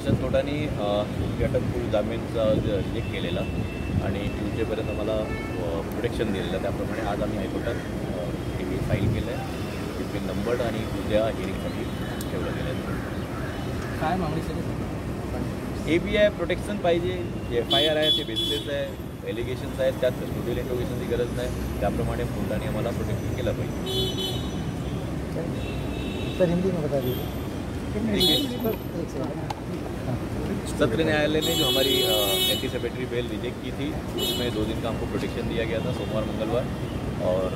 Session कोर्टाने अटकपूर्व जामीनचा reject केलेला आणि ट्यूजडेपर्यंत मला प्रोटेक्शन दिलेलं. त्याप्रमाणे आज आम्ही हायकोर्टात हे फाईल केलं आहे. इट्स बीन नंबर्ड आणि उद्या हिअरिंगसाठी ठेवलं गेलं आहे. काय मागणी सर? ABI प्रोटेक्शन पाहिजे. जे FIR आहे ते बेसलेस आहे, एलिगेशन्स आहेत, त्यात कस्टोडियल इंट्रोगेशनची गरज नाही. त्याप्रमाणे कोर्टाने आम्हाला प्रोटेक्शन केलं पाहिजे. सर हिंदी में बता दीजिए. सत्र न्यायालय ने जो हमारी एंटीसिपेटरी बेल रिजेक्ट की थी उसमें 2 दिन का हमको प्रोटेक्शन दिया गया था, सोमवार मंगलवार. और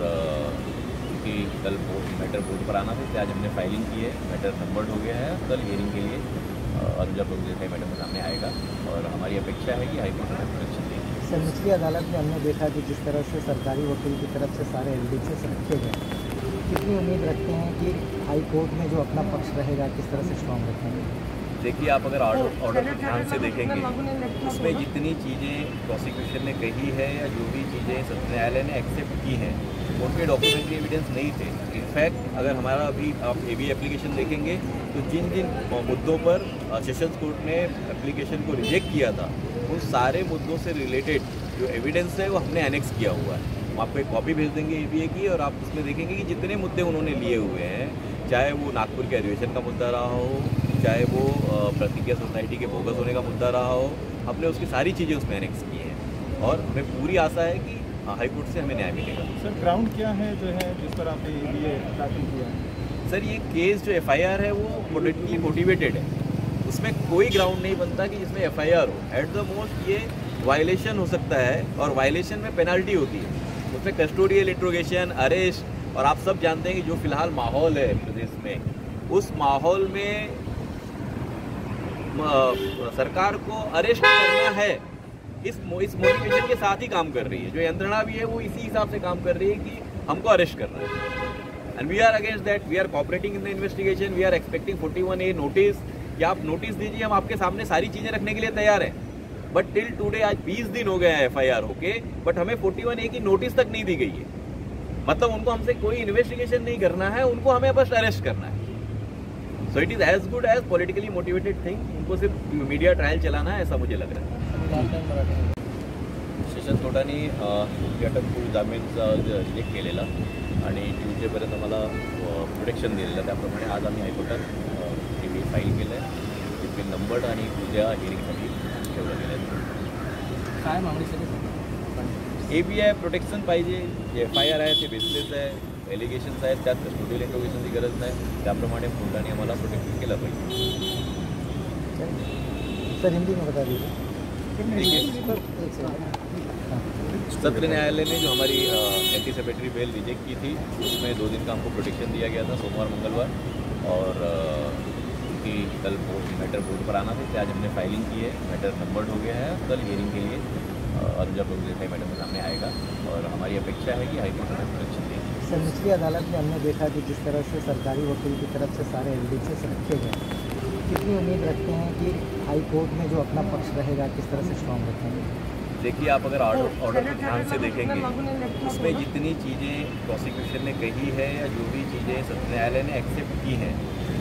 कि कल मैटर बोर्ड पर आना था, आज हमने फाइलिंग की है. मैटर नंबर्ड हो गया है. कल हियरिंग के लिए अनुजा प्रोजेक्ट मैटर के सामने आएगा और हमारी अपेक्षा है कि हाईकोर्ट में प्रोटेक्शन देगी. सर निचली अदालत में हमने देखा कि जिस तरह से सरकारी वकील की तरफ से सारे एविडेंसेस रखे गए, कितनी उम्मीद रखते हैं कि हाई कोर्ट में जो अपना पक्ष रहेगा किस तरह से स्ट्रॉन्ग रखेंगे? देखिए, आप अगर ऑर्डर को ध्यान से देखेंगे उसमें जितनी चीज़ें प्रोसिक्यूशन ने कही है या जो भी चीज़ें सत्र न्यायालय ने एक्सेप्ट की हैं उनके डॉक्यूमेंट्री एविडेंस नहीं थे. इनफैक्ट अगर हमारा अभी आप ABI एप्लीकेशन देखेंगे तो जिन जिन मुद्दों पर सेशंस कोर्ट ने एप्लीकेशन को रिजेक्ट किया था उन सारे मुद्दों से रिलेटेड जो एविडेंस है वो हमने एनेक्स किया हुआ है. हम आपको एक कॉपी भेज देंगे ABI की और आप उसमें देखेंगे कि जितने मुद्दे उन्होंने लिए हुए हैं, चाहे वो नागपुर के अधिवेशन का मुद्दा रहा हो, चाहे वो प्रतिज्ञा सोसाइटी के बोगस होने का मुद्दा रहा हो, हमने उसकी सारी चीज़ें उसमें एनेक्स की हैं और हमें पूरी आशा है कि हाईकोर्ट से हमें न्याय मिलेगा. सर ग्राउंड क्या है जो है जिस पर आपने ABI दाखिल किया है? सर ये केस जो FIR है वो पोलिटिकली मोटिवेटेड है. उसमें कोई ग्राउंड नहीं बनता कि जिसमें FIR हो. एट द मोस्ट ये वायलेशन हो सकता है और वायलेशन में पेनल्टी होती है. उसमें कस्टोडियल इंट्रोगेशन, अरेस्ट, और आप सब जानते हैं कि जो फिलहाल माहौल है प्रदेश में, उस माहौल में सरकार को अरेस्ट करना है इस मोटिवेशन के साथ ही काम कर रही है. जो यंत्रणा भी है वो इसी हिसाब से काम कर रही है कि हमको अरेस्ट करना है. And we are against that. We are cooperating in the investigation. We are expecting 41A notice कि आप नोटिस दीजिए, हम आपके सामने सारी चीज़ें रखने के लिए तैयार हैं. बट टिल टुडे आज 20 दिन हो गया है FIR होके, बट हमें 41A की नोटिस तक नहीं दी गई है. मतलब उनको हमसे कोई इन्वेस्टिगेशन नहीं करना है, उनको हमें बस अरेस्ट करना है. So it is as good as politically motivated thing. उनको सिर्फ मीडिया ट्रायल चलाना है ऐसा मुझे लग रहा है. सेशन कोर्टाने अटकपूर्व जामीनचा रिजेक्ट केलेला आणि ट्यूजडेपर्यंत मला प्रोटेक्शन दिलेलं. त्याप्रमाणे आज आम्ही हायकोर्टात हे फाईल केलं आहे. इट्स बीन नंबर्ड आणि उद्या हिअरिंगसाठी ठेवलं गेलं आहे. काय मागणी सर? ABI प्रोटेक्शन पाहिजे. जे FIR आहे ते बेसलेस आहे, एलिगेशन्स आहेत, त्यात कस्टोडियल इंट्रोगेशनची गरज नाही. त्याप्रमाणे कोर्टाने आम्हाला प्रोटेक्शन केलं पाहिजे. सर हिंदी में बता दीजिए. सत्र न्यायालय ने जो हमारी एंटीसिपेटरी बेल रिजेक्ट की थी उसमें 2 दिन का हमको प्रोटेक्शन दिया गया था, सोमवार मंगलवार. और कि कल मैटर बोर्ड पर आना था, आज हमने फाइलिंग की है. मैटर नंबर्ड हो गया है. कल हियरिंग के लिए अनुजा प्रोजेक्ट मैटर के सामने आएगा और हमारी अपेक्षा है कि हाईकोर्ट में प्रोटेक्शन देगी. सर निचली अदालत में हमने देखा कि जिस तरह से सरकारी वकील की तरफ से सारे एविडेंसेस रखे गए, कितनी उम्मीद रखते हैं कि हाई कोर्ट में जो अपना पक्ष रहेगा किस तरह से स्ट्रॉन्ग रखेंगे? देखिए, आप अगर ऑर्डर को ध्यान से देखेंगे उसमें जितनी चीज़ें प्रोसिक्यूशन ने कही है या जो भी चीज़ें सत्र न्यायालय ने एक्सेप्ट की हैं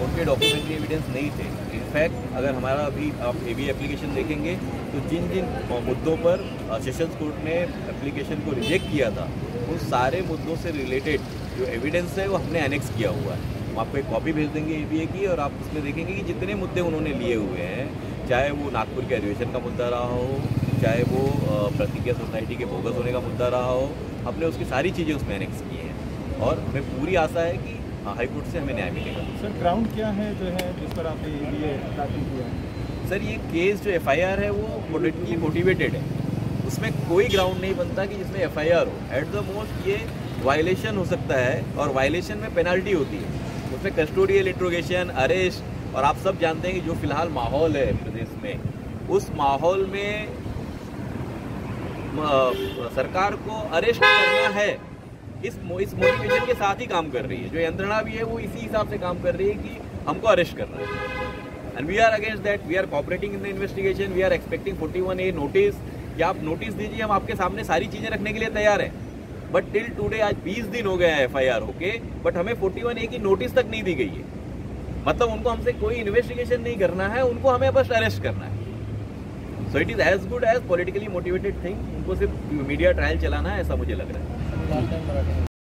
उनके डॉक्यूमेंट्री एविडेंस नहीं थे. इनफैक्ट अगर हमारा अभी आप ABI एप्लीकेशन देखेंगे तो जिन जिन मुद्दों पर सेशंस कोर्ट ने एप्लीकेशन को रिजेक्ट किया था उन सारे मुद्दों से रिलेटेड जो एविडेंस है वो हमने एनेक्स किया हुआ है. हम आपको एक कॉपी भेज देंगे ABI की और आप उसमें देखेंगे कि जितने मुद्दे उन्होंने लिए हुए हैं, चाहे वो नागपुर के अधिवेशन का मुद्दा रहा हो, चाहे वो प्रतिज्ञा सोसाइटी के बोगस होने का मुद्दा रहा हो, हमने उसकी सारी चीज़ें उसमें एनेक्स की हैं और हमें पूरी आशा है कि हाईकोर्ट से हमें न्याय मिलेगा. सर ग्राउंड क्या है जो है जिस पर आपने ABI दाखिल किया है? सर ये केस जो FIR है वो पोलिटिकली मोटिवेटेड है. उसमें कोई ग्राउंड नहीं बनता कि जिसमें FIR हो. एट द मोस्ट ये वायलेशन हो सकता है और वायलेशन में पेनल्टी होती है. उसमें कस्टोडियल इंट्रोगेशन, अरेस्ट, और आप सब जानते हैं कि जो फिलहाल माहौल है प्रदेश में, उस माहौल में सरकार को अरेस्ट करना है इस मोटिवेशन के साथ ही काम कर रही है. जो यंत्रणा भी है वो इसी हिसाब से काम कर रही है कि हमको अरेस्ट करना है. And we are against that. We are cooperating in the investigation. We are expecting 41A notice कि आप नोटिस दीजिए, हम आपके सामने सारी चीज़ें रखने के लिए तैयार हैं. बट टिल टुडे आज 20 दिन हो गया है FIR होके, बट हमें 41A की नोटिस तक नहीं दी गई है. मतलब उनको हमसे कोई इन्वेस्टिगेशन नहीं करना है, उनको हमें बस अरेस्ट करना है। So it is as good as politically motivated thing. उनको सिर्फ मीडिया ट्रायल चलाना है, ऐसा मुझे लग रहा है।